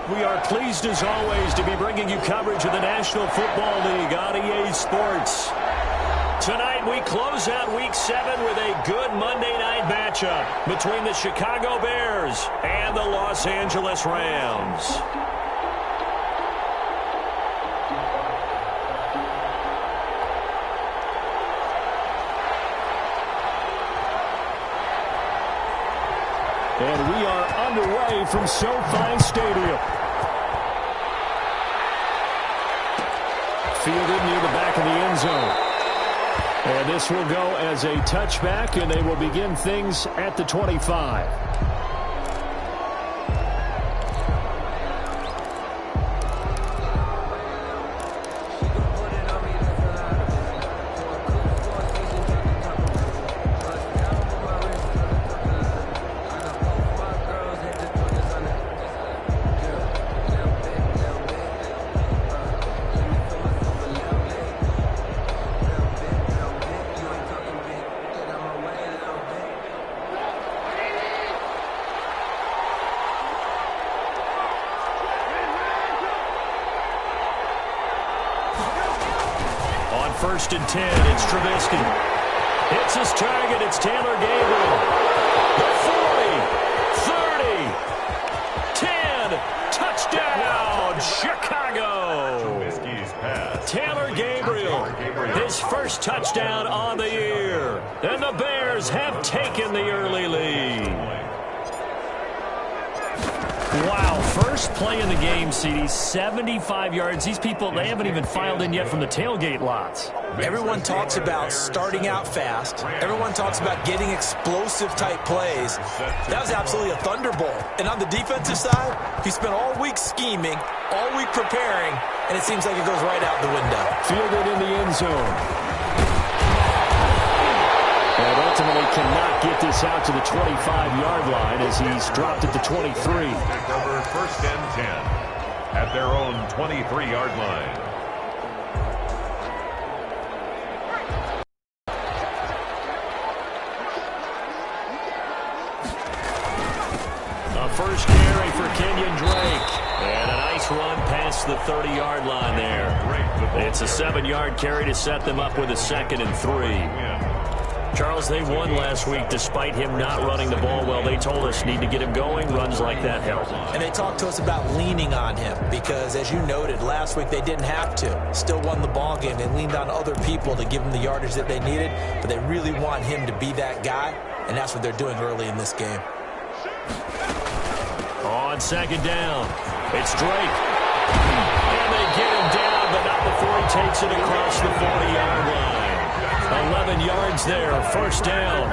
We are pleased as always to be bringing you coverage of the National Football League on EA Sports. Tonight we close out Week 7 with a good Monday night matchup between the Chicago Bears and the Los Angeles Rams. And we are underway from SoFi Stadium. Fielded near the back of the end zone. And this will go as a touchback, and they will begin things at the 25. First and 10, it's Trubisky. Hits his target, it's Taylor Gabriel. The 40, 30, 10, touchdown, Chicago. Trubisky's pass. Taylor Gabriel, his first touchdown on the year. And the Bears have taken the early lead. Wow, first play in the game, CD, 75 yards. These people, they haven't even filed in yet from the tailgate lots. Everyone talks about starting out fast. Everyone talks about getting explosive-type plays. That was absolutely a thunderbolt. And on the defensive side, he spent all week scheming, all week preparing, and it seems like it goes right out the window. Fielded in the end zone. And ultimately cannot get this out to the 25-yard line as he's dropped it to 23. Take over first and 10 at their own 23-yard line. A first carry for Kenyon Drake. And a nice run past the 30-yard line there. It's a 7-yard carry to set them up with a 2nd and 3. Charles, they won last week despite him not running the ball well. They told us need to get him going. Runs like that help. And they talked to us about leaning on him because, as you noted, last week they didn't have to. Still won the ball game. They leaned on other people to give them the yardage that they needed, but they really want him to be that guy, and that's what they're doing early in this game. On 2nd down, it's Drake. And they get him down, but not before he takes it across the 40-yard line. 11 yards there, first down.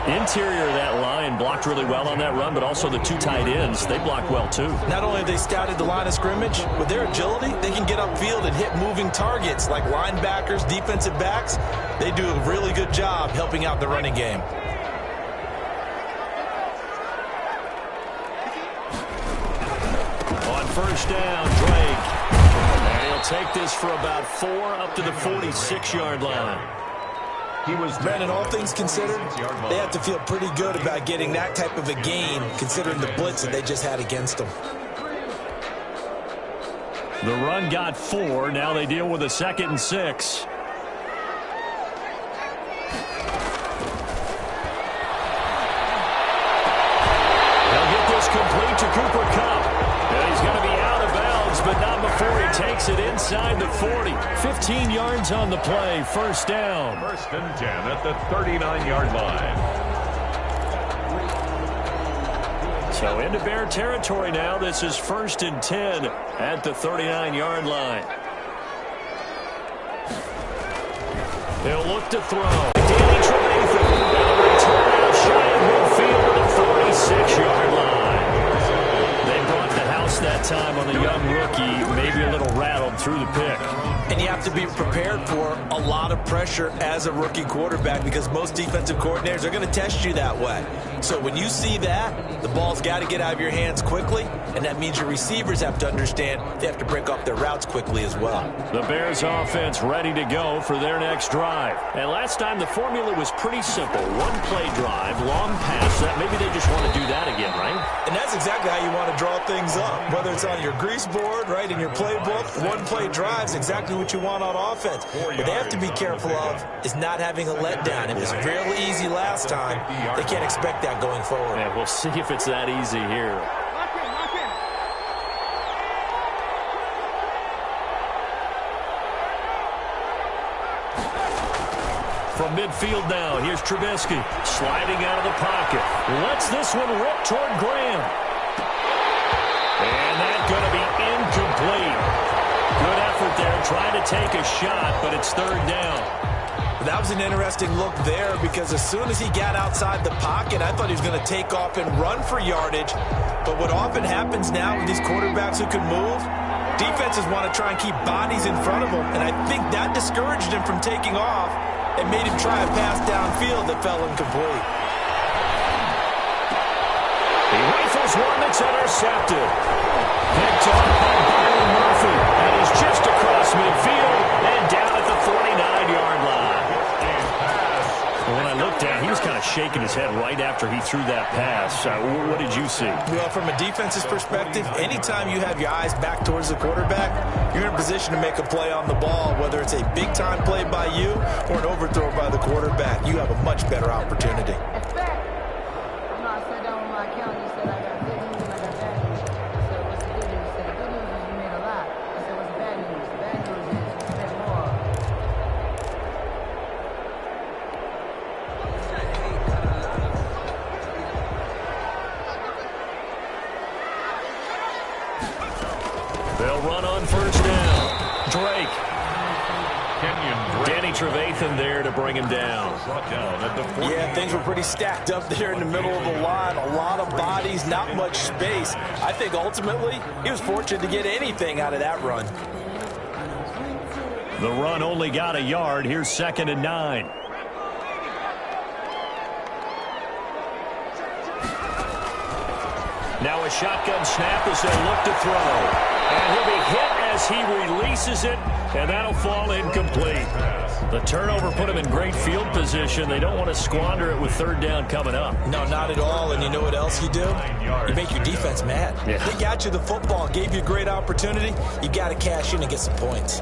Interior of that line blocked really well on that run, but also the 2 tight ends, they blocked well too. Not only have they scouted the line of scrimmage, with their agility, they can get upfield and hit moving targets like linebackers, defensive backs. They do a really good job helping out the running game. On first down, Drake. And he'll take this for about 4 up to the 46-yard line. Brandon, all things considered, they have to feel pretty good about getting that type of a gain, considering the blitz that they just had against them. The run got 4. Now they deal with a 2nd and 6. They'll get this complete to Cooper Kupp. And he's going to be out of bounds, but not before he takes it inside the 40. 15 yards on the play, first down. First and 10 at the 39-yard line. So into Bear territory now. This is first and 10 at the 39-yard line. They'll look to throw. Danny Trevathan. And a return out shy of midfield at the 46-yard line. They brought the house that time on the young rookie, maybe a little rattled through the pick. And you have to be prepared for a lot of pressure as a rookie quarterback because most defensive coordinators are going to test you that way. So when you see that, the ball's got to get out of your hands quickly, and that means your receivers have to understand they have to break off their routes quickly as well. The Bears offense ready to go for their next drive. And last time the formula was pretty simple. One play drive, long pass. Maybe they just want to do that again, right? And that's exactly how you want to draw things up. Whether it's on your grease board, right, in your playbook, one play drive is exactly what you want on offense. What they have to be careful of is not having a letdown. It was really easy last time. They can't expect that going forward. Yeah, we'll see if it's that easy here. From midfield now, here's Trubisky sliding out of the pocket. Lets this one rip toward Graham. And that's going to be incomplete. Good effort there, trying to take a shot, but it's third down. That was an interesting look there because as soon as he got outside the pocket, I thought he was going to take off and run for yardage. But what often happens now with these quarterbacks who can move, defenses want to try and keep bodies in front of them, and I think that discouraged him from taking off and made him try a pass downfield that fell incomplete. He rifles one that's intercepted. Picked off by Byron Murphy. And he's just across midfield and down at the 49-yard line. When I looked at, he was kind of shaking his head right after he threw that pass. What did you see? Well, from a defense's perspective, anytime you have your eyes back towards the quarterback, you're in a position to make a play on the ball, whether it's a big-time play by you or an overthrow by the quarterback. You have a much better opportunity. They'll run on first down. Drake. Danny Trevathan there to bring him down. Yeah, things were pretty stacked up there in the middle of the line. A lot of bodies, not much space. I think ultimately he was fortunate to get anything out of that run. The run only got a yard. Here's 2nd and 9. Now a shotgun snap as they look to throw. And he'll be hit as he releases it, and that'll fall incomplete. The turnover put him in great field position. They don't want to squander it with third down coming up. No, not at all. And you know what else you do? You make your defense mad. Yeah. They got you the football, gave you a great opportunity. You got to cash in and get some points.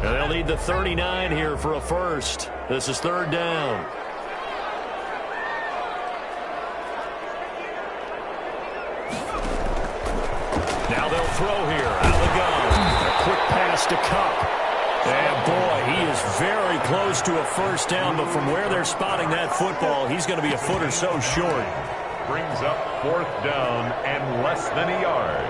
And they'll need the 39 here for a first. This is third down. Now they'll throw here. Out of the gun. A quick pass to Cup. And boy, he is very close to a first down, but from where they're spotting that football, he's going to be a foot or so short. Brings up 4th down and less than a yard.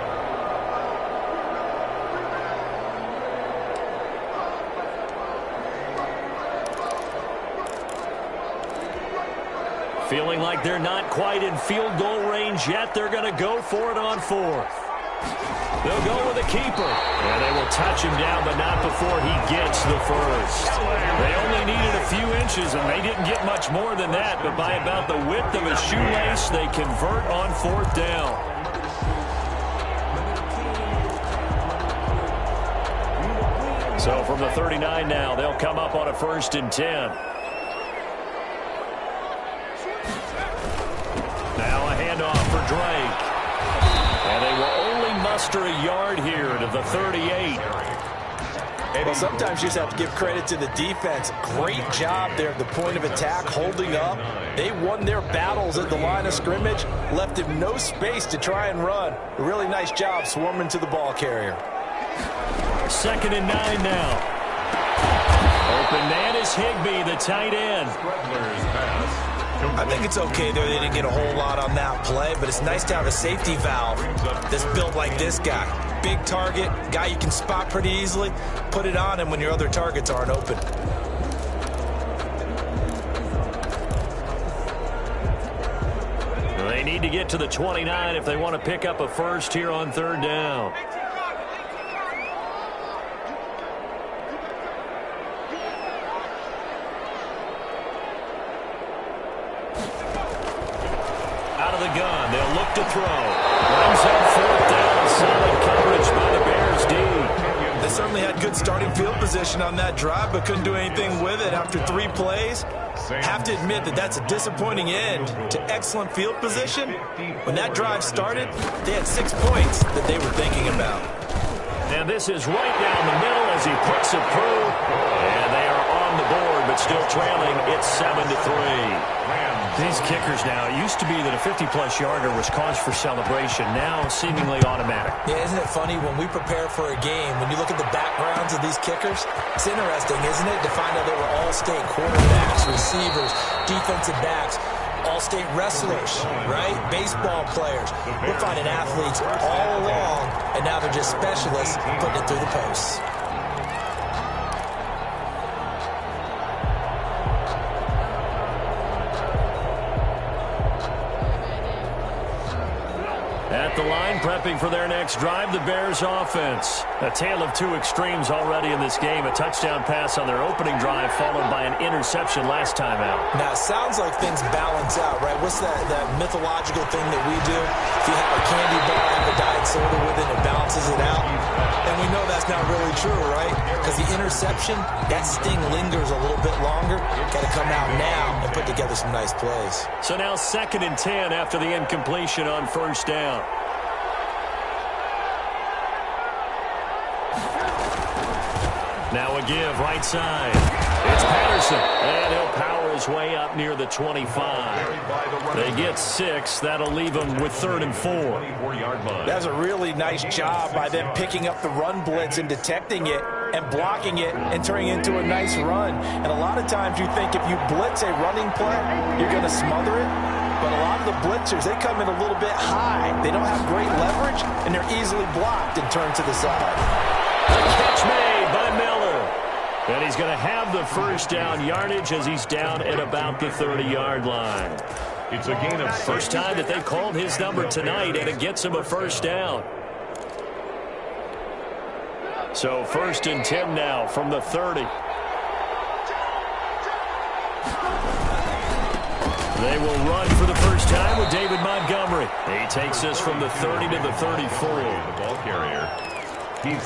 Feeling like they're not quite in field goal range yet, they're going to go for it on 4th. They'll go with a keeper. And they will touch him down, but not before he gets the first. They only needed a few inches, and they didn't get much more than that. But by about the width of a shoelace, they convert on 4th down. So from the 39 now, they'll come up on a 1st and 10. Now a handoff for Drake. And they will only muster a yard here to the 38. Well, sometimes you just have to give credit to the defense. Great job there at the point of attack, holding up. They won their battles at the line of scrimmage, left him no space to try and run. A really nice job swarming to the ball carrier. 2nd and 9 now. Open man is Higbee, the tight end. I think it's okay there. They didn't get a whole lot on that play, but it's nice to have a safety valve that's built like this guy. Big target, guy you can spot pretty easily. Put it on him when your other targets aren't open. They need to get to the 29 if they want to pick up a first here on 3rd down. the gun. They'll look to throw. Brings up fourth down. Solid coverage by the Bears D. They certainly had good starting field position on that drive, but couldn't do anything with it after 3 plays. Have to admit that that's a disappointing end to excellent field position. When that drive started, they had 6 points that they were thinking about. And this is right down the middle as he puts it through. And they are on the board, but still trailing. It's 7-3. These kickers now, it used to be that a 50-plus yarder was cause for celebration. Now, seemingly automatic. Yeah, isn't it funny when we prepare for a game, when you look at the backgrounds of these kickers, it's interesting, isn't it, to find out they were all-state quarterbacks, receivers, defensive backs, all-state wrestlers, right? Baseball players. We're finding athletes all along, and now they're just specialists putting it through the posts. At the line, prepping for their next drive, the Bears offense. A tale of 2 extremes already in this game. A touchdown pass on their opening drive, followed by an interception last time out. Now, it sounds like things balance out, right? What's that mythological thing that we do? If you have a candy bar, have a diet soda with it, it balances it out. And we know that's not really true, right? Because the interception, that sting lingers a little bit longer. Got to come out now and put together some nice plays. So now 2nd and 10 after the incompletion on first down. Now a give, right side. It's Patterson, and he'll power his way up near the 25. They get 6. That'll leave them with 3rd and 4. That's a really nice job by them picking up the run blitz and detecting it and blocking it and turning it into a nice run. And a lot of times you think if you blitz a running play, you're going to smother it. But a lot of the blitzers, they come in a little bit high. They don't have great leverage, and they're easily blocked and turned to the side. A catch made by Miller. And he's going to have the first down yardage as he's down at about the 30-yard line. It's a gain of first time that they called his number tonight, and it gets him a first down. So 1st and 10 now from the 30. They will run for the first time with David Montgomery. He takes us from the 30 to the 34. The ball carrier.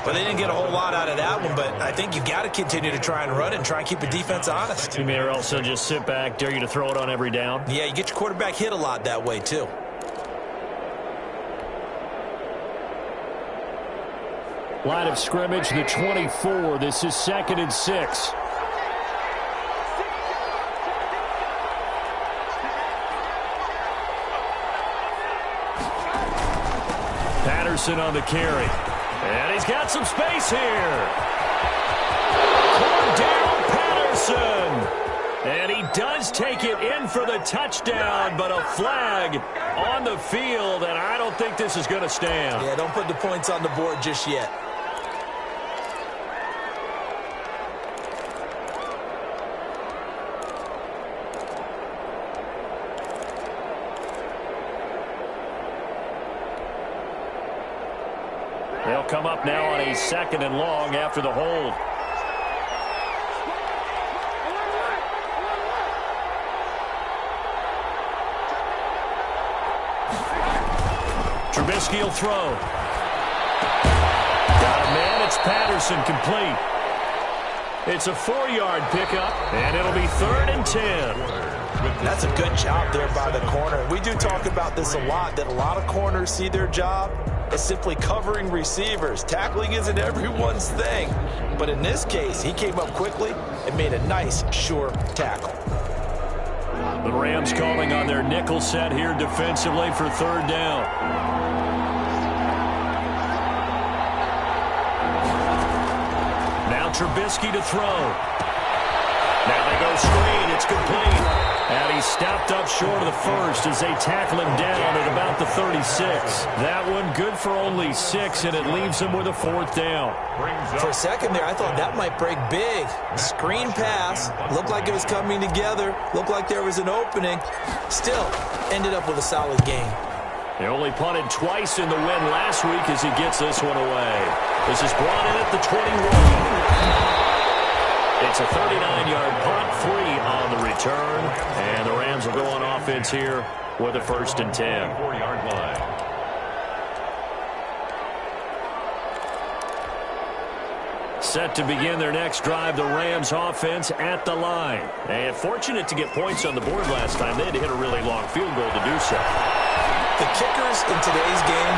But they didn't get a whole lot out of that one, but I think you got to continue to try and run it and try and keep the defense honest. You may also just sit back, dare you to throw it on every down. Yeah, you get your quarterback hit a lot that way, too. Line of scrimmage, the 24. This is 2nd and 6. Patterson on the carry. And he's got some space here. Cordell Patterson. And he does take it in for the touchdown, but a flag on the field, and I don't think this is going to stand. Yeah, don't put the points on the board just yet. They'll come up now on a 2nd and long after the hold. Trubisky will throw. Got a man. It's Patterson, complete. It's a 4-yard pickup, and it'll be 3rd and 10. That's a good job there by the corner. We do talk about this a lot, that a lot of corners see their job as simply covering receivers. Tackling isn't everyone's thing. But in this case, he came up quickly and made a nice, sure tackle. The Rams calling on their nickel set here defensively for 3rd down. Now Trubisky to throw. Now they go screen. It's complete. And he's stopped up short of the first as they tackle him down at about the 36. That one good for only 6, and it leaves him with a 4th down. For a second there, I thought that might break big. Screen pass. Looked like it was coming together. Looked like there was an opening. Still, ended up with a solid game. They only punted twice in the win last week as he gets this one away. This is brought in at the 21. It's a 39-yard punt, 3 on the return, and the Rams will go on offense here with a 1st and 10. 4-yard line. Set to begin their next drive, the Rams offense at the line. And fortunate to get points on the board last time. They had to hit a really long field goal to do so. The kickers in today's game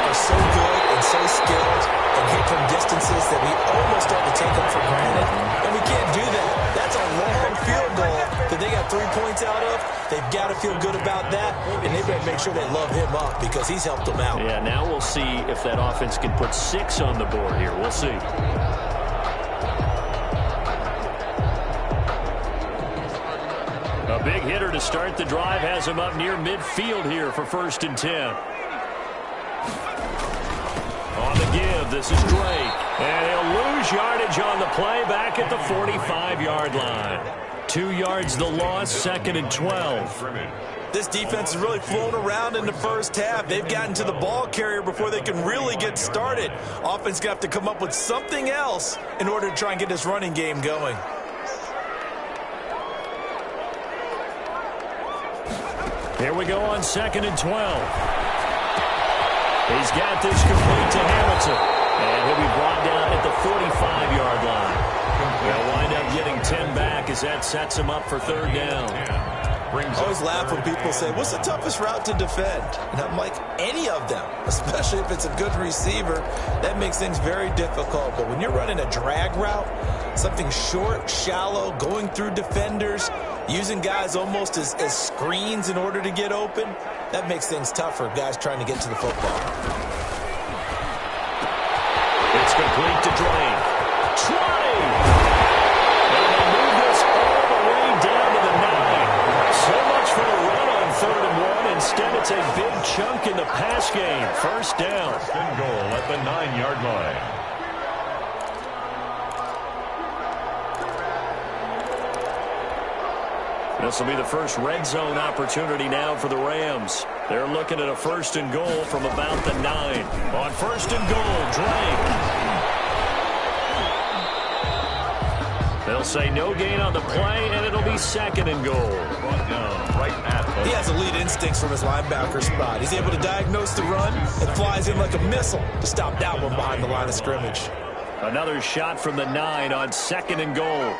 are so good and so skilled and hit from distances that we almost start to take them for granted. And we can't do that. That's a long field goal that they got 3 points out of. They've got to feel good about that, and they better make sure they love him up because he's helped them out. Yeah, now we'll see if that offense can put 6 on the board here. We'll see. A big hitter to start the drive has him up near midfield here for 1st and 10. On the give, this is Drake. And he'll lose yardage on the play back at the 45-yard line. 2 yards the loss, 2nd and 12. This defense has really flown around in the first half. They've gotten to the ball carrier before they can really get started. Offense going to have to come up with something else in order to try and get this running game going. Here we go on 2nd and 12. He's got this complete to Hamilton. And he'll be brought down at the 45-yard line. They'll wind up getting 10 back as that sets him up for 3rd down. I always laugh when people say, what's the toughest route to defend? And I'm like, any of them, especially if it's a good receiver. That makes things very difficult. But when you're running a drag route, something short, shallow, going through defenders, using guys almost as screens in order to get open, that makes things tougher, guys trying to get to the football. It's complete to Drake. 20! And they move this all the way down to the 9. So much for the run on 3rd and 1. Instead, it's a big chunk in the pass game. 1st down. 1st and goal at the 9-yard line. This will be the first red zone opportunity now for the Rams. They're looking at a 1st and goal from about the 9. On 1st and goal, Drake. They'll say no gain on the play, and it'll be 2nd and goal. He has elite instincts from his linebacker spot. He's able to diagnose the run and flies in like a missile to stop that one behind the line of scrimmage. Another shot from the 9 on 2nd and goal.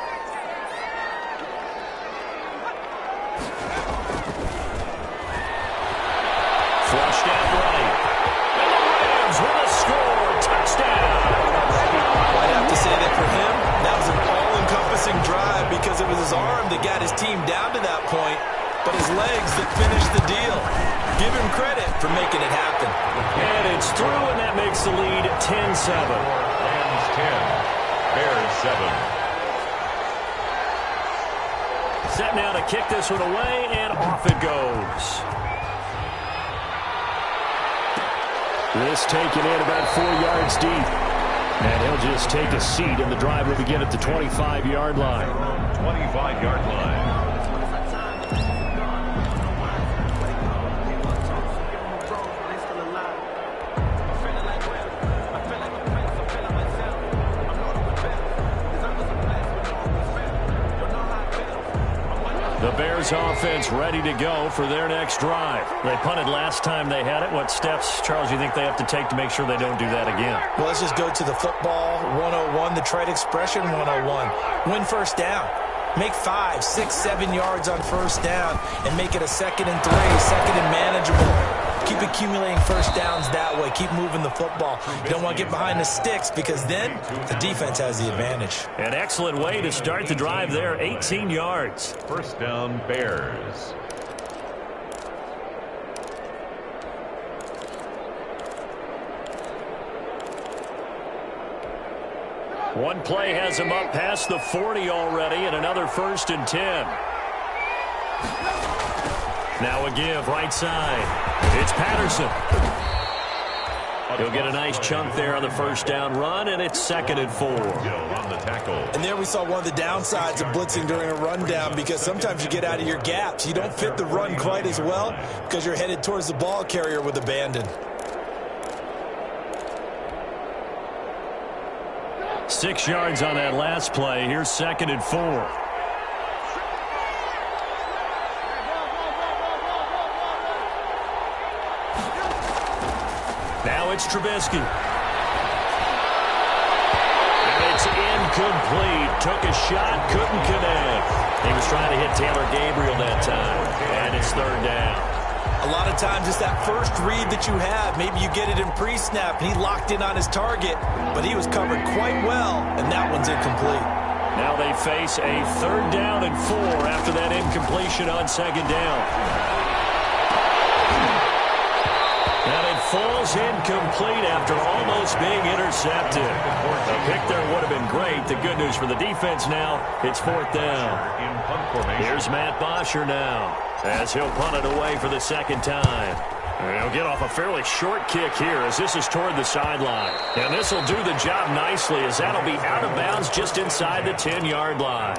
Flushed out right. And the Rams with a score. Touchdown. I'd have to say that for him, that was an all-encompassing drive because it was his arm that got his team down to that point, but his legs that finished the deal. Give him credit for making it happen. And it's through, and that makes the lead 10-7. Rams 10, Bears 7. Set now to kick this one away, and off it goes. This taken in about 4 yards deep. And he'll just take a seat, and the drive will begin at the 25-yard line. 25-yard line. The Bears offense ready to go for their next drive. They punted last time they had it. What steps, Charles, you think they have to take to make sure they don't do that again? Well, let's just go to the football 101, the trade expression 101. Win 1st down. Make 5, 6, 7 yards on 1st down and make it a 2nd and 3, 2nd and manageable. Keep accumulating 1st downs that way. Keep moving the football. You don't want to get behind the sticks because then the defense has the advantage. An excellent way to start the drive there, 18 yards. 1st down, Bears. One play has him up past the 40 already, and another 1st and 10. Now a give, right side. It's Patterson. He'll get a nice chunk there on the 1st down run, and it's 2nd and 4. On the tackle. And there we saw one of the downsides of blitzing during a rundown because sometimes you get out of your gaps. You don't fit the run quite as well because you're headed towards the ball carrier with abandon. 6 yards on that last play. Here's 2nd and 4. Now it's Trubisky. And it's incomplete. Took a shot, couldn't connect. He was trying to hit Taylor Gabriel that time. And it's 3rd down. A lot of times it's that first read that you have. Maybe you get it in pre-snap, and he locked in on his target, but he was covered quite well, and that one's incomplete. Now they face a 3rd down and 4 after that incompletion on 2nd down. And it falls incomplete after almost being intercepted. The pick there would have been great. The good news for the defense now, it's 4th down. Here's Matt Bosher now, as he'll punt it away for the 2nd time. And he'll get off a fairly short kick here as this is toward the sideline. And this will do the job nicely as that'll be out of bounds just inside the 10-yard line.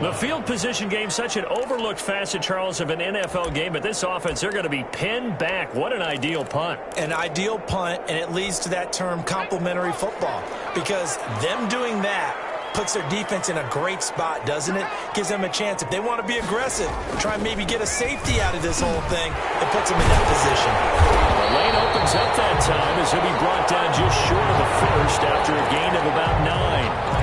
The field position game, such an overlooked facet, Charles, of an NFL game. But this offense, they're going to be pinned back. What an ideal punt. An ideal punt, and it leads to that term complementary football. Because them doing that puts their defense in a great spot, doesn't it? Gives them a chance. If they want to be aggressive, try and maybe get a safety out of this whole thing, it puts them in that position. The lane opens up that time as he'll be brought down just short of the first after a gain of about 9.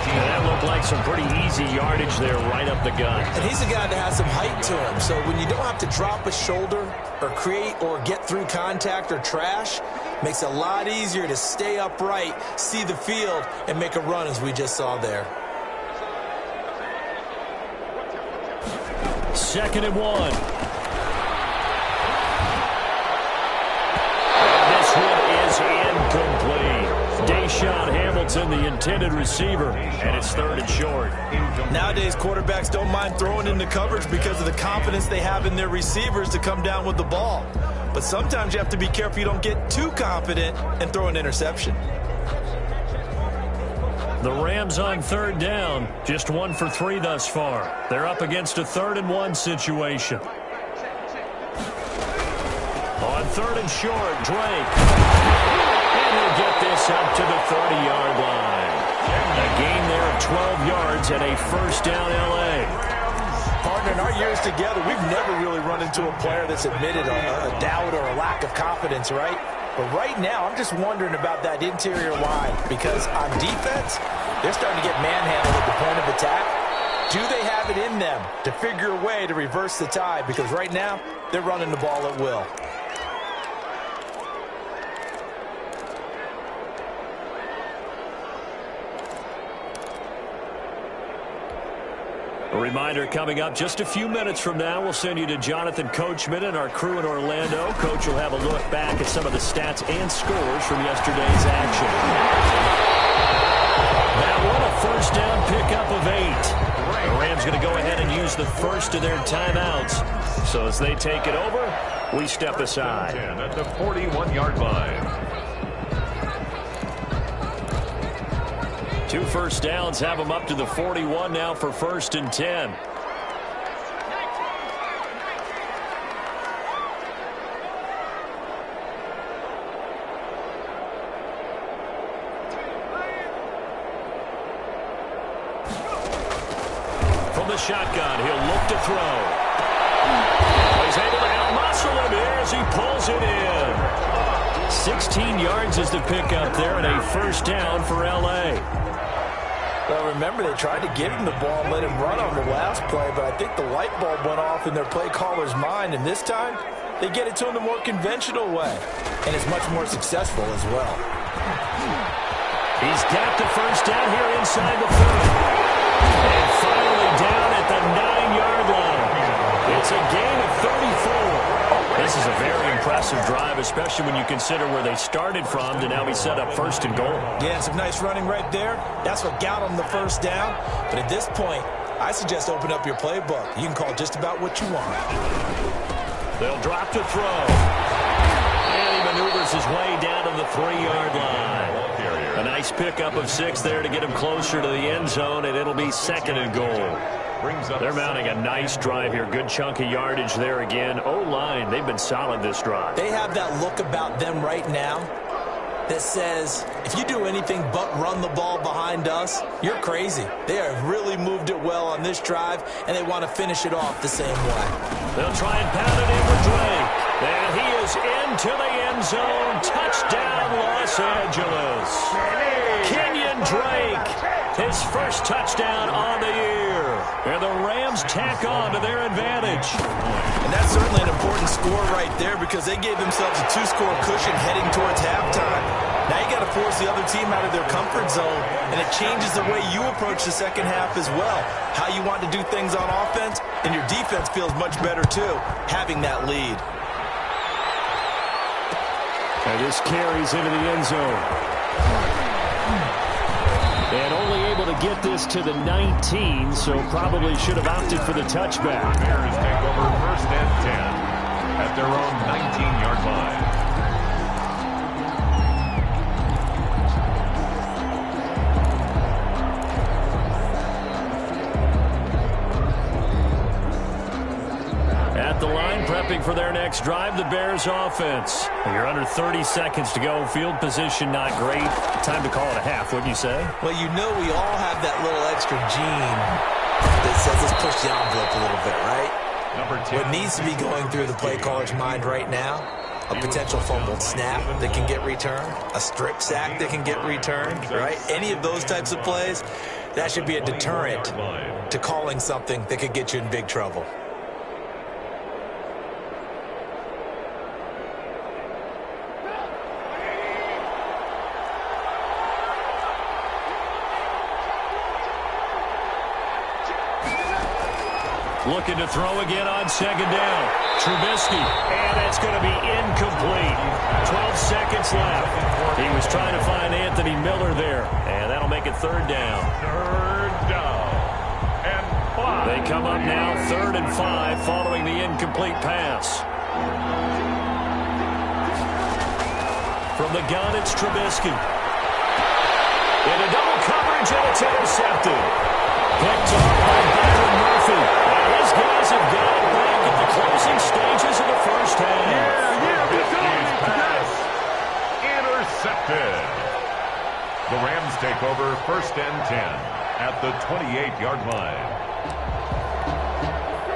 And that looked like some pretty easy yardage there right up the gut. And he's a guy that has some height to him, so when you don't have to drop a shoulder or create or get through contact or trash, makes it a lot easier to stay upright, see the field, and make a run as we just saw there. 2nd and 1. Is incomplete. Deshaun Hamilton, the intended receiver, and it's 3rd and short. Nowadays, quarterbacks don't mind throwing into coverage because of the confidence they have in their receivers to come down with the ball. But sometimes you have to be careful you don't get too confident and throw an interception. The Rams on 3rd down, just 1 for 3 thus far. They're up against a 3rd and 1 situation. On 3rd and short, Drake. And he'll get this up to the 30-yard line. A gain there of 12 yards and a 1st down L.A. Partner, in our years together, we've never really run into a player that's admitted a doubt or a lack of confidence, right? But right now, I'm just wondering about that interior line because on defense, they're starting to get manhandled at the point of attack. Do they have it in them to figure a way to reverse the tide? Because right now, they're running the ball at will. A reminder coming up just a few minutes from now, we'll send you to Jonathan Coachman and our crew in Orlando. Coach will have a look back at some of the stats and scores from yesterday's action. That one, a 1st down pickup of 8. The Rams going to go ahead and use the first of their timeouts. So as they take it over, we step aside. At the 41-yard line. 2 first downs have them up to the 41 now for 1st and 10. From the shotgun, he'll look to throw. He's able to out-muscle him here as he pulls it in. 16 yards is the pickup there and a 1st down for L.A. Well, remember, they tried to give him the ball and let him run on the last play, but I think the light bulb went off in their play caller's mind, and this time, they get it to him the more conventional way, and it's much more successful as well. He's got the 1st down here inside the 30. And finally down at the 9-yard line. It's a gain of 34. This is a very impressive drive, especially when you consider where they started from to now be set up 1st and goal. Yeah, some nice running right there. That's what got them the 1st down. But at this point, I suggest open up your playbook. You can call just about what you want. They'll drop to throw. And he maneuvers his way down to the 3-yard line. A nice pickup of 6 there to get him closer to the end zone, and it'll be 2nd and goal. They're mounting a nice drive here. Good chunk of yardage there again. O-line, they've been solid this drive. They have that look about them right now that says, if you do anything but run the ball behind us, you're crazy. They have really moved it well on this drive, and they want to finish it off the same way. They'll try and pound it in with Drake. And he is into the end zone. Touchdown, Los Angeles. Kenyon Drake, his first touchdown on the year. And the Rams tack on to their advantage. And that's certainly an important score right there because they gave themselves a 2-score cushion heading towards halftime. Now you got to force the other team out of their comfort zone, and it changes the way you approach the second half as well. How you want to do things on offense, and your defense feels much better too, having that lead. And this carries into the end zone. And only able to get this to the 19, so probably should have opted for the touchback. Bears take over first and 10 at their own 19-yard line. At the line, prepping for their next drive, the Bears offense. You're under 30 seconds to go. Field position not great. Time to call it a half, wouldn't you say? Well, you know we all have that little extra gene that says let's push the envelope a little bit, right? Number 10. What needs to be going through the play caller's mind right now, a potential fumbled snap that can get returned, a strip sack that can get returned, right? Any of those types of plays, that should be a deterrent to calling something that could get you in big trouble. Looking to throw again on second down. Trubisky, and it's going to be incomplete. 12 seconds left. He was trying to find Anthony Miller there, and that'll make it third down. Third down and 5. They come up now, 3rd and 5, following the incomplete pass. From the gun, it's Trubisky. Into double coverage, and it's intercepted. Picked off by Byron Murphy. And his guys have got it back at the closing stages of the first half. Trubisky's pass intercepted. The Rams take over first and 10 at the 28-yard line.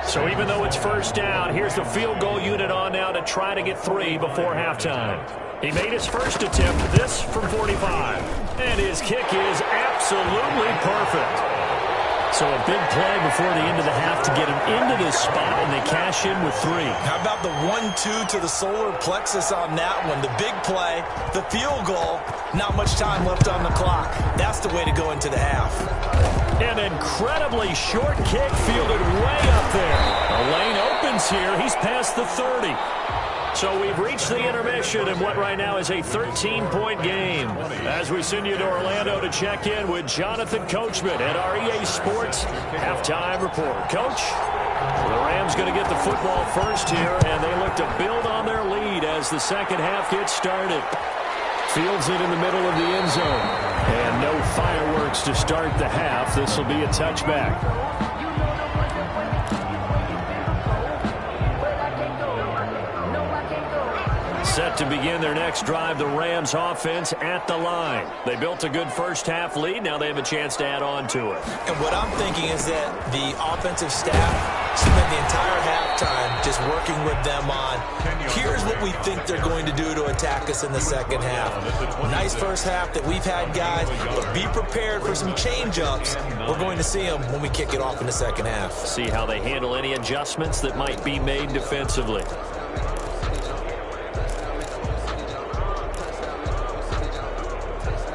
So even though it's first down, here's the field goal unit on now to try to get 3 before halftime. He made his first attempt, this from 45. And his kick is absolutely perfect. So a big play before the end of the half to get him into this spot, and they cash in with 3. How about the 1-2 to the solar plexus on that one? The big play, the field goal, not much time left on the clock. That's the way to go into the half. An incredibly short kick fielded way up there. The lane opens here. He's past the 30. So we've reached the intermission in what right now is a 13-point game. As we send you to Orlando to check in with Jonathan Coachman at our EA Sports Halftime Report. Coach, the Rams going to get the football first here, and they look to build on their lead as the second half gets started. Fields it in the middle of the end zone. And no fireworks to start the half. This will be a touchback. Set to begin their next drive, the Rams offense at the line. They built a good first half lead. Now they have a chance to add on to it. And what I'm thinking is that the offensive staff spent the entire halftime just working with them on, here's what we think they're going to do to attack us in the second half. Nice first half that we've had, guys, but be prepared for some change-ups. We're going to see them when we kick it off in the second half. See how they handle any adjustments that might be made defensively.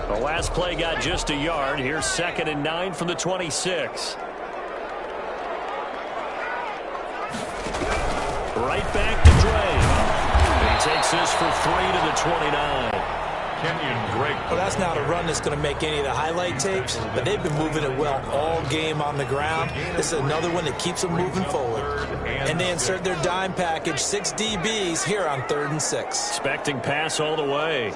The last play got just a yard. Here's 2nd and 9 from the 26. Right back to Drake. He takes this for 3 to the 29. Kenyon Drake. Well, that's not a run that's going to make any of the highlight tapes, but they've been moving it well all game on the ground. This is another one that keeps them moving forward. And they insert their dime package, 6 DBs here on 3rd and 6. Expecting pass all the way.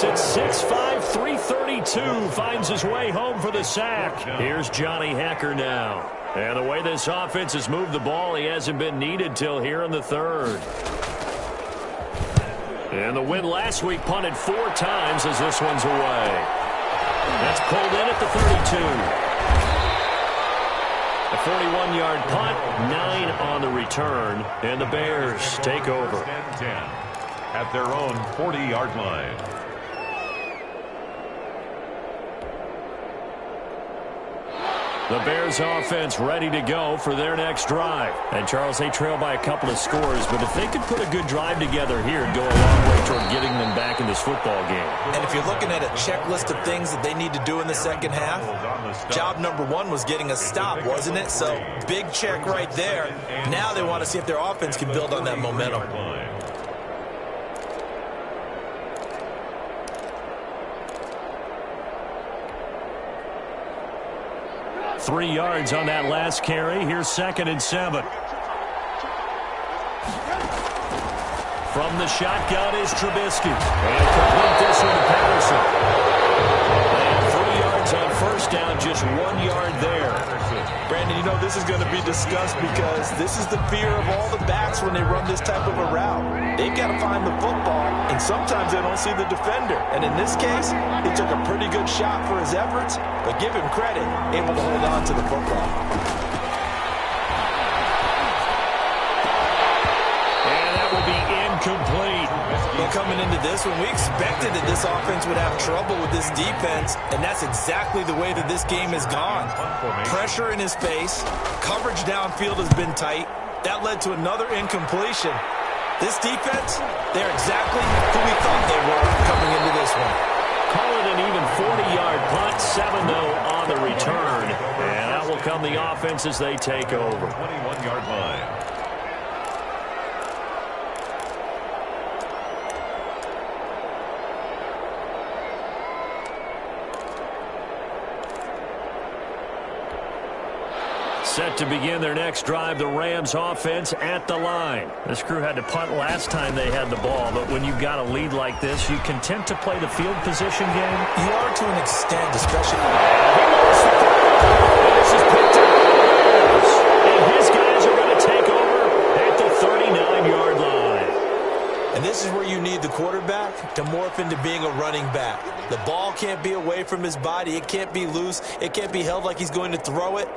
It's 6'5", 332 32 finds his way home for the sack. Here's Johnny Hecker now. And the way this offense has moved the ball, he hasn't been needed till here in the third. And the win last week punted 4 times as this one's away. That's pulled in at the 32. A 41-yard punt, 9 on the return, and the Bears take over. At their own 40-yard line. The Bears offense ready to go for their next drive. And, Charles, they trail by a couple of scores, but if they could put a good drive together here, it'd go a long way toward getting them back in this football game. And if you're looking at a checklist of things that they need to do in the second half, job number 1 was getting a stop, wasn't it? So, big check right there. Now they want to see if their offense can build on that momentum. 3 yards on that last carry. Here's 2nd and 7. From the shotgun is Trubisky. And complete this one to Patterson. And 3 yards on first down, just 1 yard there. Brandon, you know this is going to be discussed because this is the fear of all the backs when they run this type of a route. They've got to find the football, and sometimes they don't see the defender. And in this case, he took a pretty good shot for his efforts, but give him credit, able to hold on to the football. And that will be incomplete. Well, coming into this one, we expected that this offense would have trouble with this defense, and that's exactly the way that this game has gone. Pressure in his face, coverage downfield has been tight. That led to another incompletion. This defense, they're exactly who we thought they were coming into this one. Call it an even 40-yard punt, 7 though on the return. And that will come the offense as they take over. 21-yard line. Set to begin their next drive, the Rams offense at the line. This crew had to punt last time they had the ball, but when you've got a lead like this, you content to play the field position game? You are to an extent, especially. This is picked up. And his guys are going to take over at the 39-yard line. And this is where you need the quarterback to morph into being a running back. The ball can't be away from his body. It can't be loose. It can't be held like he's going to throw it.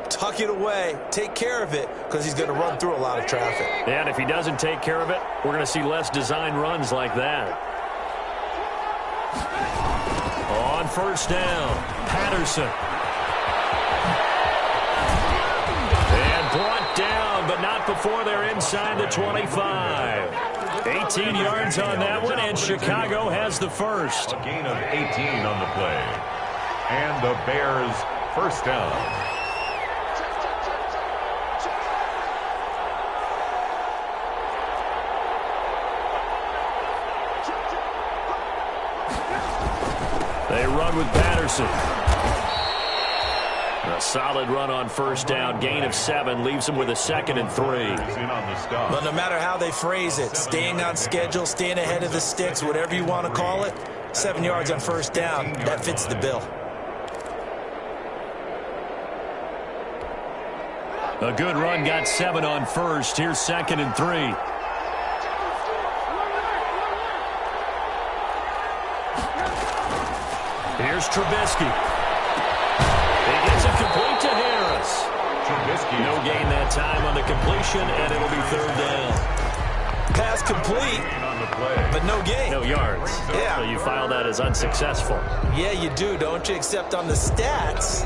Tuck it away, take care of it, because he's going to run through a lot of traffic. And if he doesn't take care of it, we're going to see less design runs like that. On first down, Patterson. And brought down, but not before they're inside the 25. 18 yards on that one, and Chicago has the first. A gain of 18 on the play. And the Bears first down. They run with Patterson. A solid run on first down. Gain of 7 leaves them with a 2nd and 3. But no matter how they phrase it, staying on schedule, staying ahead of the sticks, whatever you want to call it, 7 yards on first down, that fits the bill. A good run got 7 on first. Here's 2nd and 3. Here's Trubisky. He gets it complete to Harris. Trubisky. No gain that time on the completion, and it'll be 3rd down. Pass complete, but no gain. No yards. Yeah. So you file that as unsuccessful. Yeah, you do, don't you? Except on the stats,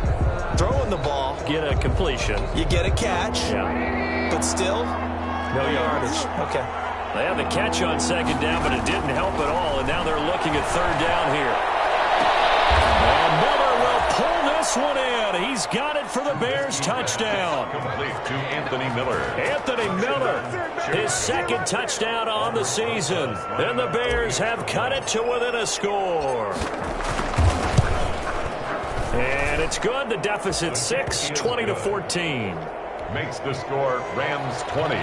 throwing the ball, Get a completion. you get a catch, Yeah. but still, no yardage. Okay. They had the catch on 2nd down, but it didn't help at all, and now they're looking at 3rd down here. And Miller will pull this one in. He's got it for the Bears touchdown. Complete to Anthony Miller. Anthony Miller, his 2nd touchdown on the season. And the Bears have cut it to within a score. And it's good. The deficit 6, 20-14. Makes the score Rams 20,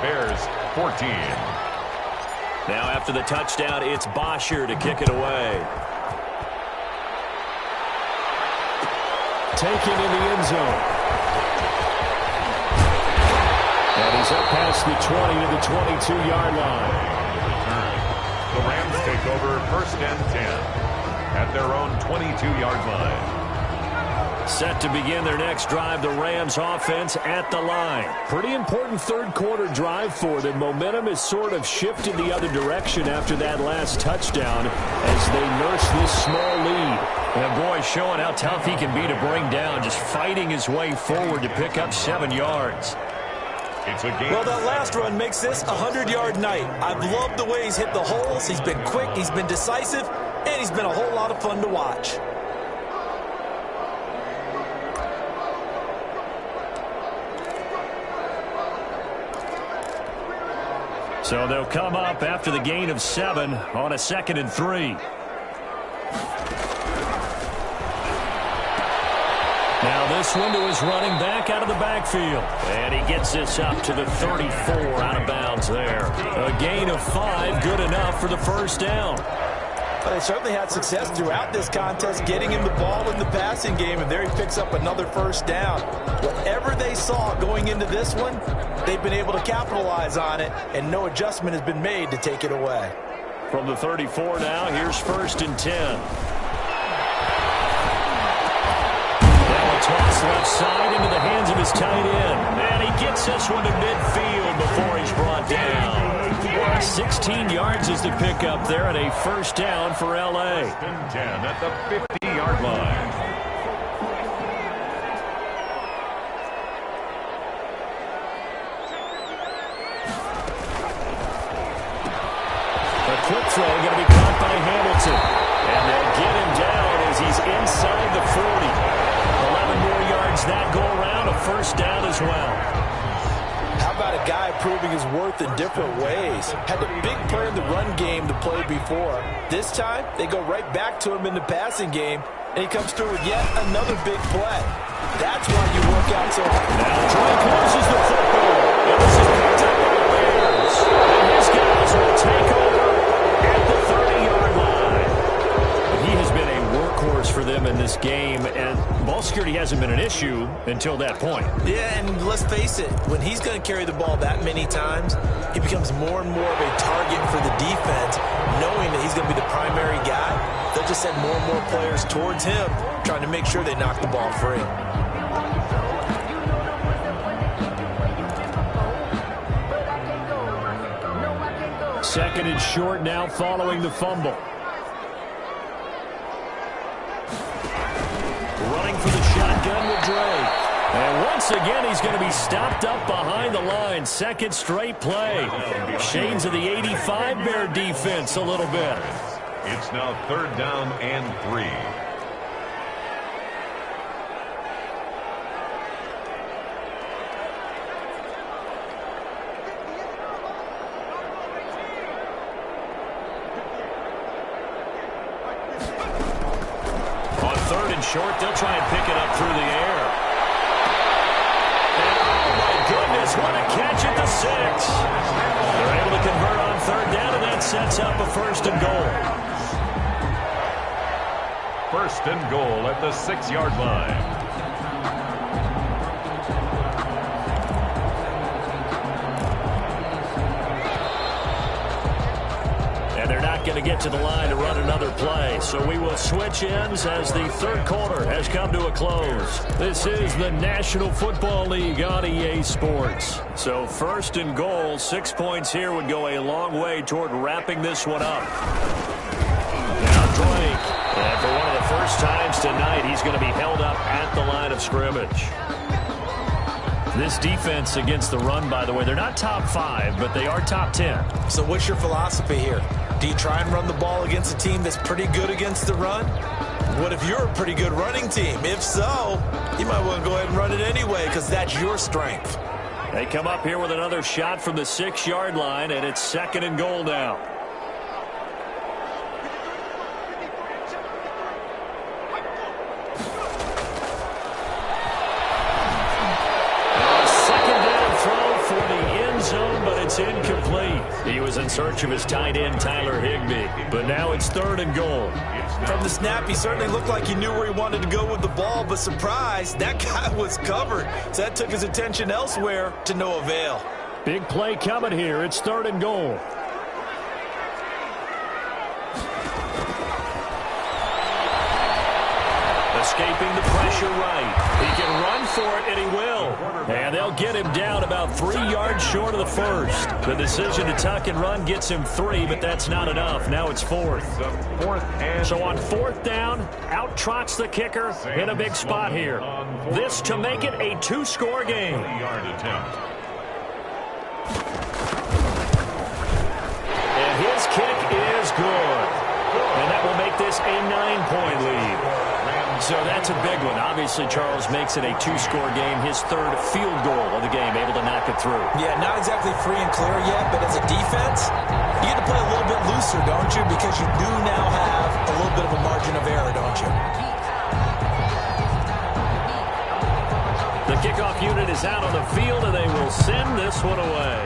Bears 14. Now after the touchdown, it's Bosher to kick it away. taken in the end zone. And he's up past the 20 to the 22-yard line. The Rams take over first and 10 at their own 22-yard line. Set to begin their next drive, the Rams offense at the line. Pretty important third quarter drive for them. Momentum has sort of shifted the other direction after that last touchdown as they nurse this small lead. And boy, showing how tough he can be to bring down, just fighting his way forward to pick up 7 yards. It's a game. Well, that last run makes this a 100-yard night. I've loved the way he's hit the holes. He's been quick, he's been decisive, and he's been a whole lot of fun to watch. So they'll come up after the gain of 7 on a 2nd and 3. Now this window is running back out of the backfield. And he gets this up to the 34 out of bounds there. A gain of 5, good enough for the first down. Well, they certainly had success throughout this contest getting him the ball in the passing game, and there he picks up another first down. Whatever they saw going into this one, they've been able to capitalize on it, and no adjustment has been made to take it away. From the 34 now, here's first and 10. Now a toss left side into the hands of his tight end. And he gets this one to midfield before he's brought down. 16 yards is the pickup there, and a first down for L.A. First and 10 at the 50-yard line. A quick throw going to be caught by Hamilton. And they'll get him down as he's inside the 40. 11 more yards that go around, a first down as well. How about a guy proving his worth in different ways? Had a big play in the run game to play before. This time, they go right back to him in the passing game, and he comes through with yet another big play. That's why you work out so hard. Now Drake loses the football. And this is picked up by the Bears. And his guys will take over at the 30-yard line. He has been a workhorse for them in this game, and ball security hasn't been an issue until that point. Yeah, and let's face it, when he's going to carry the ball that many times, he becomes more and more of a target for the defense, knowing that he's going to be the primary guy. They'll just send more and more players towards him, trying to make sure they knock the ball free. Second and short now following the fumble. Running for the shotgun with Drake. And once again, he's going to be stopped up behind the line. Second straight play. Shades of the 85 Bear defense a little bit. It's now third down and 3. On third and short, they'll try and pick it up through the air. And oh my goodness, what a catch at the 6. They're able to convert on third down, and that sets up a first and goal. First and goal at the 6-yard line. And they're not going to get to the line to run another play. So we will switch ends as the third quarter has come to a close. This is the National Football League on EA Sports. So first and goal, 6 points here would go a long way toward wrapping this one up. Now Drake. And for one of the first times tonight, he's going to be held up at the line of scrimmage. This defense against the run, by the way, they're not top 5, but they are top 10. So what's your philosophy here? Do you try and run the ball against a team that's pretty good against the run? What if you're a pretty good running team? If so, you might want to go ahead and run it anyway because that's your strength. They come up here with another shot from the 6-yard line, and it's second and goal now. Second down throw for the end zone, but it's incomplete. He was was in search of his tight end, Tyler Higbee. But now it's 3rd and goal. From the snap, he certainly looked like he knew where he wanted to go with the ball, but surprise, that guy was covered. So that took his attention elsewhere to no avail. Big play coming here. It's 3rd and goal. Escaping the pressure right. He can run for it, and he will. And they'll get him down about 3 yards short of the first. The decision to tuck and run gets him 3, but that's not enough. Now it's 4th. So on 4th down, out trots the kicker in a big spot here. This to make it a 2-score game. And his kick is good. And that will make this a 9-point lead. So that's a big one. Obviously, Charles makes it a 2-score game. His 3rd field goal of the game, able to knock it through. Yeah, not exactly free and clear yet, but as a defense, you get to play a little bit looser, don't you? Because you do now have a little bit of a margin of error, don't you? The kickoff unit is out on the field, and they will send this one away.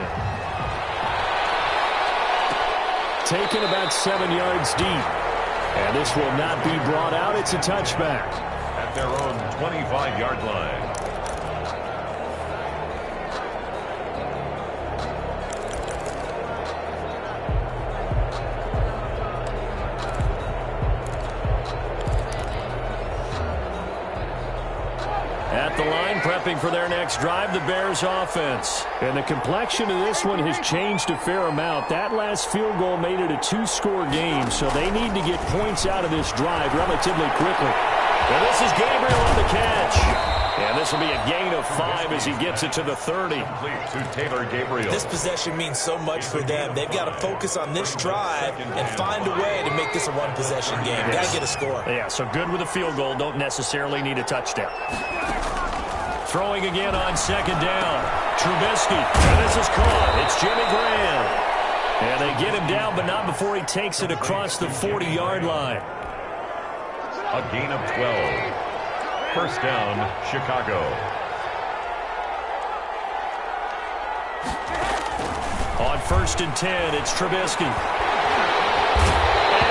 Taken about 7 yards deep. And this will not be brought out. It's a touchback. At their own 25-yard line. At the line, prepping for their next drive, the Bears offense. And the complexion of this one has changed a fair amount. That last field goal made it a 2-score game, so they need to get points out of this drive relatively quickly. And this is Gabriel on the catch. And this will be a gain of 5 as he gets it to the 30. To Taylor Gabriel. This possession means so much for them. They've got to focus on this drive and find a way to make this a one-possession game. Got to get a score. Yeah, so good with a field goal. Don't necessarily need a touchdown. Throwing again on 2nd down. Trubisky. And this is caught. It's Jimmy Graham. And they get him down, but not before he takes it across the 40-yard line. A gain of 12. 1st down, Chicago. On 1st and 10, it's Trubisky. And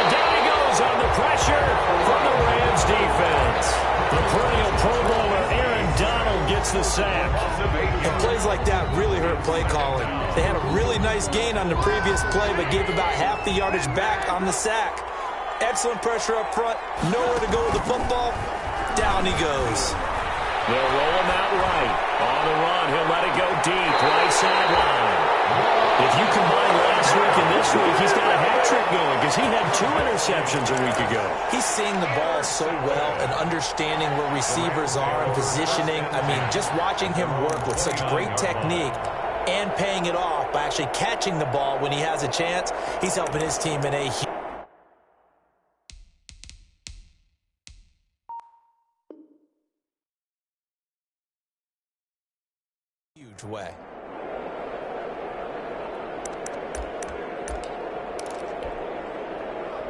down he goes on the pressure from the Rams defense. The perennial Pro Bowler Aaron Donald gets the sack. And plays like that really hurt play calling. They had a really nice gain on the previous play, but gave about half the yardage back on the sack. Excellent pressure up front. Nowhere to go with the football. Down he goes. They'll roll him out right. On the run, he'll let it go deep. Right sideline. If you combine last week and this week, he's got a hat trick going because he had 2 interceptions a week ago. He's seeing the ball so well and understanding where receivers are and positioning. I mean, just watching him work with such great technique and paying it off by actually catching the ball when he has a chance, he's helping his team in a huge way.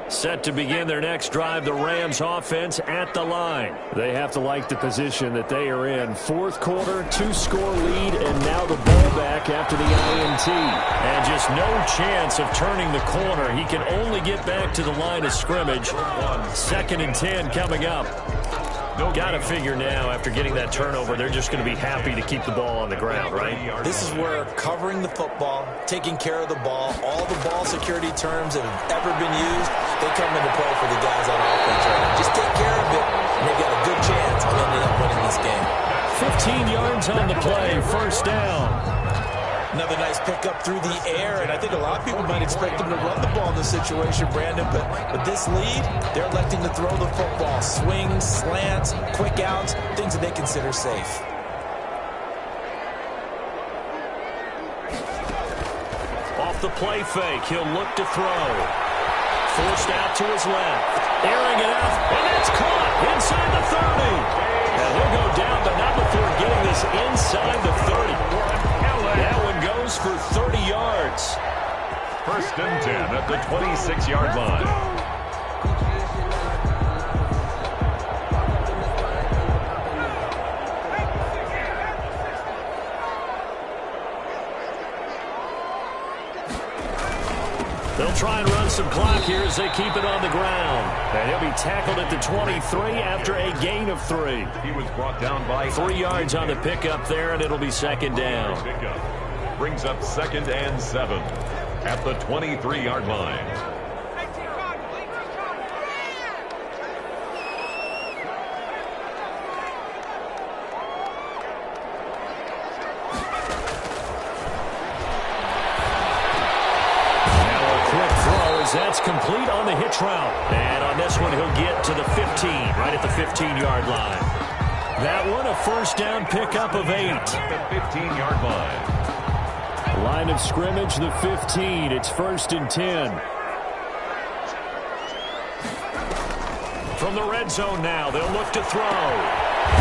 Set to begin their next drive, the Rams offense at the line. They have to like the position that they are in. 4th quarter, 2-score lead, and now the ball back after the INT. And just no chance of turning the corner. He can only get back to the line of scrimmage. 2nd and 10 coming up. Got to figure now, after getting that turnover, they're just going to be happy to keep the ball on the ground, right? This is where covering the football, taking care of the ball, all the ball security terms that have ever been used, they come into play for the guys on offense right now. Just take care of it, and they've got a good chance of ending up winning this game. 15 yards on the play, 1st down. Another nice pickup through the air, and I think a lot of people might expect them to run the ball in this situation, Brandon, but with this lead, they're electing to throw the football. Swings, slants, quick outs, things that they consider safe. Off the play fake, he'll look to throw. Forced out to his left. Airing it out, and that's caught inside the 30. And he'll go down, but not before getting this inside the 30. That one goes for 30 yards. 1st and 10 at the 26-yard line. try and run some clock here as they keep it on the ground. And he'll be tackled at the 23 after a gain of 3. He was brought down by 3 yards on the pickup there, and it'll be second down. Brings up 2nd and 7 at the 23-yard line. That's complete on the hitch route. And on this one, he'll get to the 15, right at the 15-yard line. That one, a first down pickup of 8. The 15-yard line. Line of scrimmage, the 15. It's 1st and 10. From the red zone now, they'll look to throw.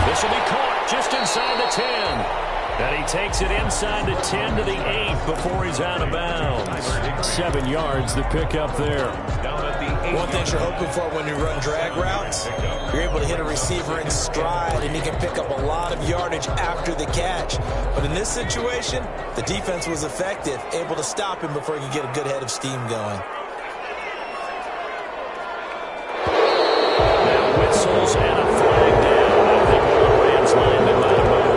This will be caught just inside the 10. And he takes it inside the 10 to the 8 before he's out of bounds. 7 yards, the pickup there. One thing you're hoping for when you run drag routes, you're able to hit a receiver in stride, and he can pick up a lot of yardage after the catch. But in this situation, the defense was effective, able to stop him before he could get a good head of steam going. Now whistles and a flag down. I think one of the Rams linemen might have moved.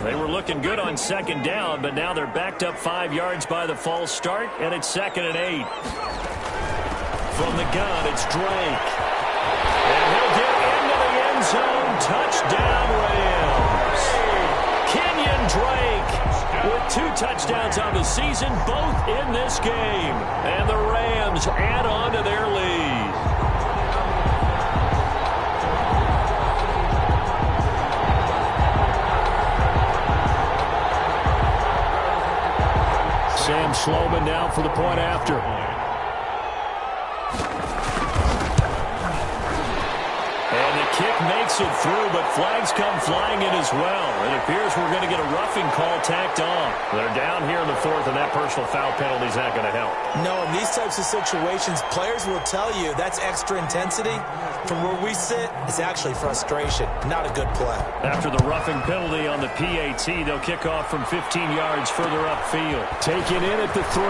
They were looking good on 2nd down, but now they're backed up 5 yards by the false start, and it's 2nd and 8. From the gun, it's Drake. And he'll get into the end zone. Touchdown, Rams. Kenyon Drake with 2 touchdowns on the season, both in this game. And the Rams add on to their lead. Sam Sloman now for the point after. And the kick makes it through, but flags come flying in as well. It appears we're going to get a roughing call tacked on. They're down here in the 4th, and that personal foul penalty is not going to help. No, in these types of situations, players will tell you that's extra intensity. From where we sit, it's actually frustration, not a good play. After the roughing penalty on the PAT, they'll kick off from 15 yards further upfield. Taken in at the 3.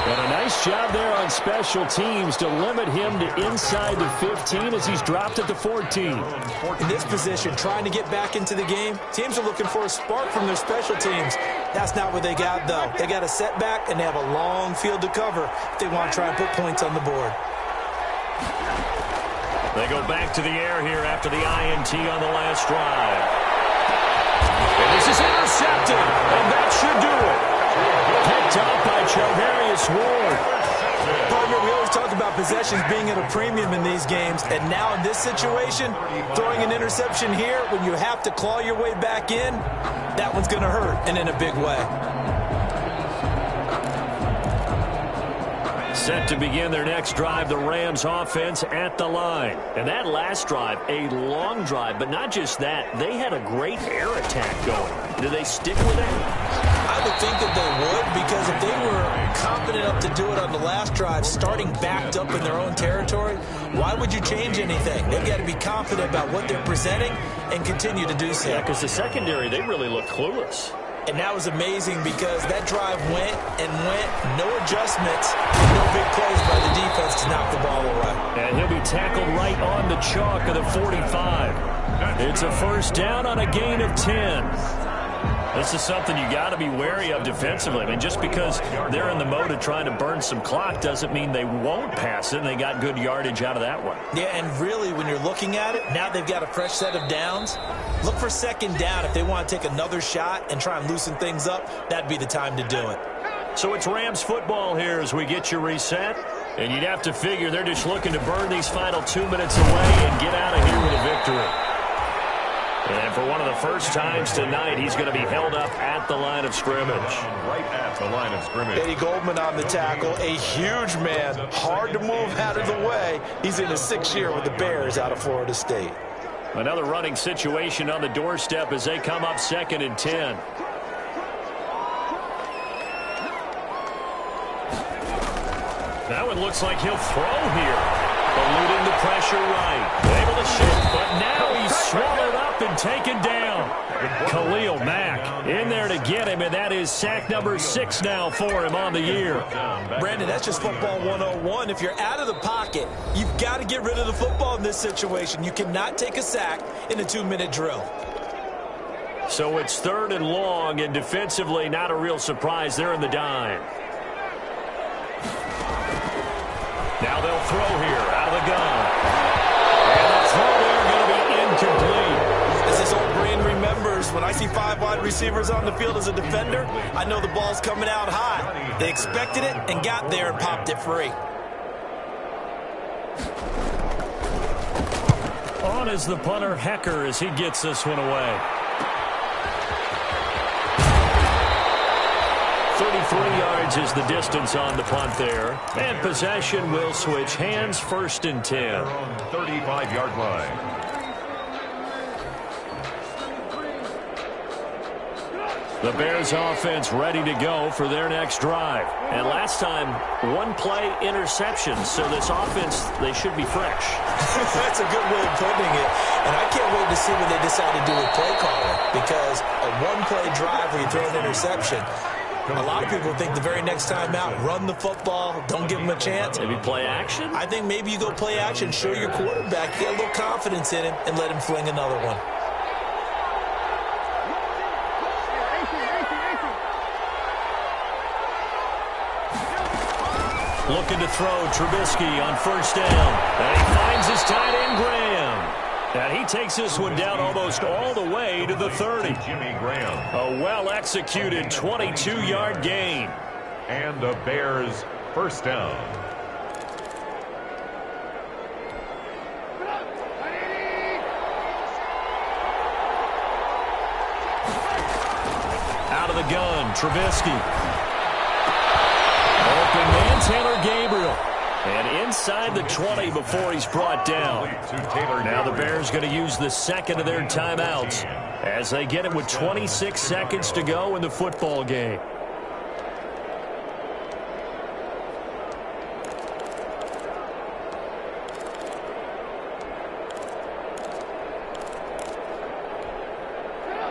And a nice job there on special teams to limit him to inside the 15 as he's dropped at the 14. In this position, trying to get back into the game, teams are looking for a spark from their special teams. That's not what they got, though. They got a setback, and they have a long field to cover if they want to try and put points on the board. They go back to the air here after the INT on the last drive. And this is intercepted, and that should do it. Picked up by Charvarius Ward. Partner, we always talk about possessions being at a premium in these games, and now in this situation, throwing an interception here when you have to claw your way back in, that one's going to hurt, and in a big way. Set to begin their next drive, the Rams offense at the line. And that last drive, a long drive, but not just that. They had a great air attack going. Do they stick with it? I would think that they would, because if they were confident enough to do it on the last drive, starting backed up in their own territory, why would you change anything? They've got to be confident about what they're presenting and continue to do so. Yeah, because the secondary, they really look clueless. And that was amazing because that drive went and went, no adjustments, and no big plays by the defense to knock the ball away. And he'll be tackled right on the chalk of the 45. It's a first down on a gain of 10. This is something you got to be wary of defensively. I mean, just because they're in the mode of trying to burn some clock doesn't mean they won't pass it, and they got good yardage out of that one. Yeah, and really, when you're looking at it, now they've got a fresh set of downs. Look for second down if they want to take another shot and try and loosen things up. That'd be the time to do it. So it's Rams football here as we get you reset. And you'd have to figure they're just looking to burn these final 2 minutes away and get out of here with a victory. And for one of the first times tonight, he's going to be held up at the line of scrimmage. Right at the line of scrimmage. Eddie Goldman on the tackle, a huge man, hard to move out of the way. He's in his 6th year with the Bears out of Florida State. Another running situation on the doorstep as they come up 2nd and 10. That one looks like he'll throw here. Eluding the pressure right. Able to shift, but now he's swallowed up and taken down. Khalil Mack in there to get him, and that is sack number 6 now for him on the year. Brandon, that's just football 101. If you're out of the pocket, you've got to get rid of the football in this situation. You cannot take a sack in a 2-minute drill. So it's 3rd and long, and defensively not a real surprise. They're in the dime. Now they'll throw here out of the gun. And the throw there going to be incomplete. As this old brain remembers, when I see 5 wide receivers on the field as a defender, I know the ball's coming out high. They expected it and got there and popped it free. On is the punter, Hecker, as he gets this one away. 33 yards is the distance on the punt there. And possession will switch hands, 1st and 10. 35-yard line. The Bears offense ready to go for their next drive. And last time, 1-play interception. So this offense, they should be fresh. That's a good way of putting it. And I can't wait to see what they decide to do with play calling. Because a 1-play drive where you throw an interception, a lot of people think the very next time out, run the football, don't give them a chance. Maybe play action? I think maybe you go play action, show your quarterback, get a little confidence in him, and let him fling another one. Looking to throw Trubisky on 1st down. And he finds his tight end, Graham. And he takes this one down almost all the way to the 30. Jimmy Graham. A well-executed 22-yard gain. And the Bears' 1st down. Out of the gun, Trubisky. Open man, Taylor Gabriel. And inside the 20 before he's brought down. Now the Bears going to use the 2nd of their timeouts as they get it with 26 seconds to go in the football game.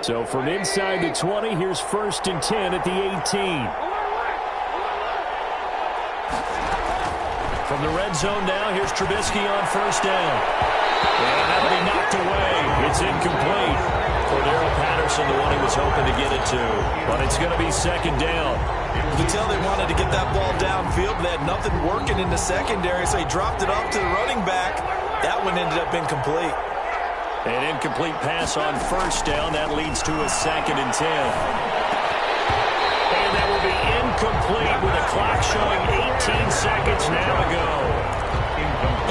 So from inside the 20, here's 1st and 10 at the 18. From the red zone now, here's Trubisky on 1st down. And that'll be knocked away. It's incomplete. Cordero Patterson, the one he was hoping to get it to. But it's going to be 2nd down. You can tell they wanted to get that ball downfield, but they had nothing working in the secondary, so he dropped it off to the running back. That one ended up incomplete. An incomplete pass on 1st down. That leads to a 2nd and 10. And that will be incomplete with the clock showing 18 seconds now to go.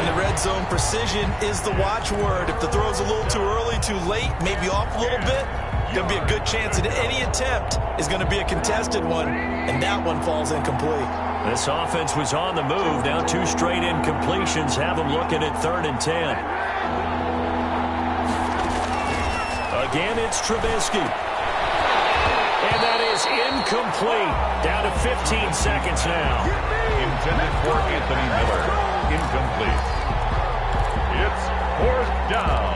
In the red zone, precision is the watchword. If the throw's a little too early, too late, maybe off a little bit, going to be a good chance that any attempt is going to be a contested one, and that one falls incomplete. This offense was on the move. Now 2 straight incompletions have them looking at 3rd and 10. Again, it's Trubisky. And that is incomplete. Down to 15 seconds now. Intended for Anthony Miller. Incomplete. It's 4th down.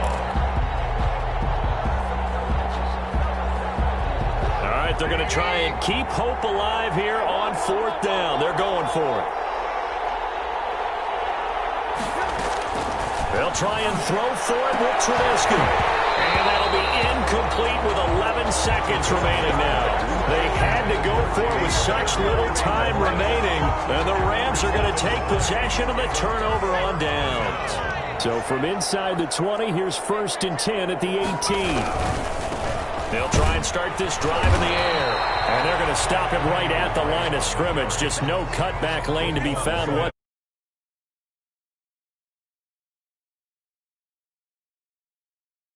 All right, they're going to try and keep hope alive here on 4th down. They're going for it. They'll try and throw for it with Trubisky. And that'll be incomplete with 11 seconds remaining now. They had to go for it with such little time remaining. And the Rams are going to take possession of the turnover on downs. So from inside the 20, here's 1st and 10 at the 18. They'll try and start this drive in the air. And they're going to stop him right at the line of scrimmage. Just no cutback lane to be found.